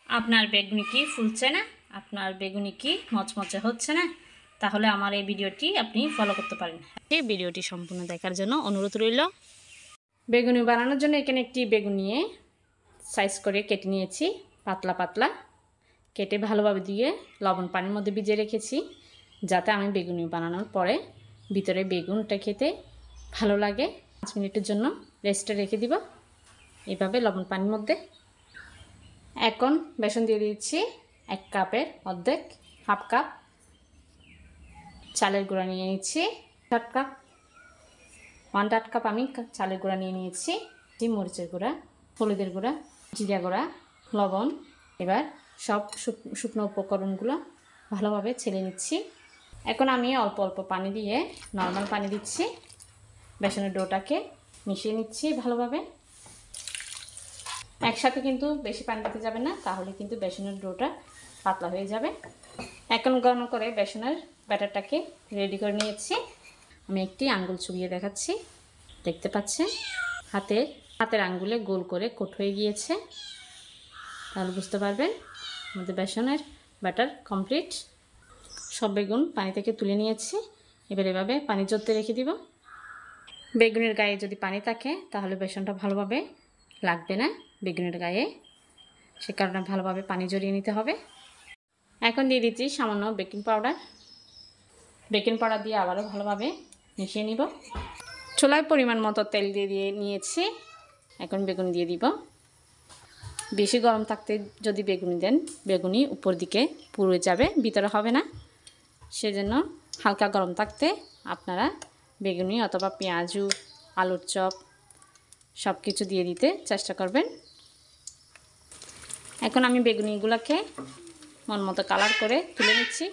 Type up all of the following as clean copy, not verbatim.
আপনার বেগুনি কি ফুলছে না, আপনার বেগুনি কি মচমচে হচ্ছে না, তাহলে আমার এই ভিডিওটি আপনি ফলো করতে পারেন। এই ভিডিওটি সম্পূর্ণ দেখার জন্য অনুরোধ রইল। বেগুনি বানানোর জন্য এখানে একটি বেগুন নিয়ে সাইজ করে কেটে নিয়েছি, পাতলা পাতলা কেটে ভালোভাবে দিয়ে লবণ পানির মধ্যে ভিজিয়ে রেখেছি, যাতে আমি বেগুনি বানানোর পরে ভিতরে বেগুনটা খেতে ভালো লাগে। 5 মিনিটের জন্য রেস্টে রেখে দিব এইভাবে লবণ পানির মধ্যে। এখন বেসন দিয়ে দিচ্ছি 1 কাপের অর্ধেক, হাফ কাপ। চালের গুঁড়া নিয়ে নিচ্ছি 1/4 কাপ, 1/4 কাপ আমি চালের গুঁড়া নিয়ে নিয়েছি। মরিচের গুঁড়া, হলুদের গুঁড়া, জিরা গুঁড়া, লবণ। এবার সব শুকনো উপকরণগুলো ভালোভাবে ছেলে নিচ্ছি। এখন আমি অল্প অল্প পানি দিয়ে, নর্মাল পানি দিচ্ছি, বেসনের ডোটাকে মিশিয়ে নিচ্ছি ভালোভাবে। একসাথে কিন্তু বেশি পানি দিতে যাবে না, তাহলে কিন্তু বেসনের ডোটা পাতলা হয়ে যাবে। এখন ঘন করে বেসনের ব্যাটারটাকে রেডি করে নিয়েছি। আমি একটি আঙ্গুল চুবিয়ে দেখাচ্ছি, দেখতে পাচ্ছেন হাতের আঙ্গুলে গোল করে কোট হয়ে গিয়েছে, তাহলে বুঝতে পারবেন আমাদের বেসনের ব্যাটার কমপ্লিট। সব বেগুন পানি থেকে তুলে নিয়েছি। এবার এভাবে পানি ঝরতে রেখে দিব। বেগুনের গায়ে যদি পানি থাকে তাহলে বেসনটা ভালোভাবে লাগবে না বেগুনের গায়ে, সে কারণে ভালোভাবে পানি ঝরিয়ে নিতে হবে। এখন দিয়ে দিচ্ছি সামান্য বেকিং পাউডার। বেকিং পাউডার দিয়ে আবারও ভালোভাবে মিশিয়ে নিব। চুলায় পরিমাণ মতো তেল দিয়ে নিয়েছি। এখন বেগুন দিয়ে দিব। বেশি গরম থাকতে যদি বেগুনি দেন, বেগুনি উপর দিকে পুড়ে যাবে, ভিতরে হবে না। সেজন্য হালকা গরম থাকতে আপনারা বেগুনি অথবা পেঁয়াজু, আলুর চপ সব কিছু দিয়ে দিতে চেষ্টা করবেন। এখন আমি বেগুনিগুলোকে মন মতো কালার করে তুলে নিচ্ছি।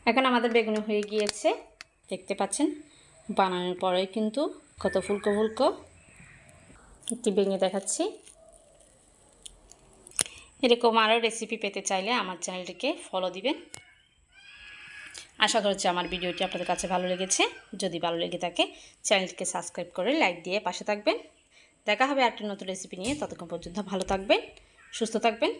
এখন আমাদের বেগুনি হয়ে গিয়েছে, দেখতে পাচ্ছেন। বানানোর পরে কিন্তু কত ফুলকো ফুলকো। একটি ভেঙে দেখাচ্ছি। এরকম আরও রেসিপি পেতে চাইলে আমার চ্যানেলটিকে ফলো দিবেন। আশা করছি আমার ভিডিওটি আপনাদের কাছে ভালো লেগেছে। যদি ভালো লেগে থাকে চ্যানেলটিকে সাবস্ক্রাইব করে লাইক দিয়ে পাশে থাকবেন। দেখা হবে একটা নতুন রেসিপি নিয়ে। ততক্ষণ পর্যন্ত ভালো থাকবেন, সুস্থ থাকবেন।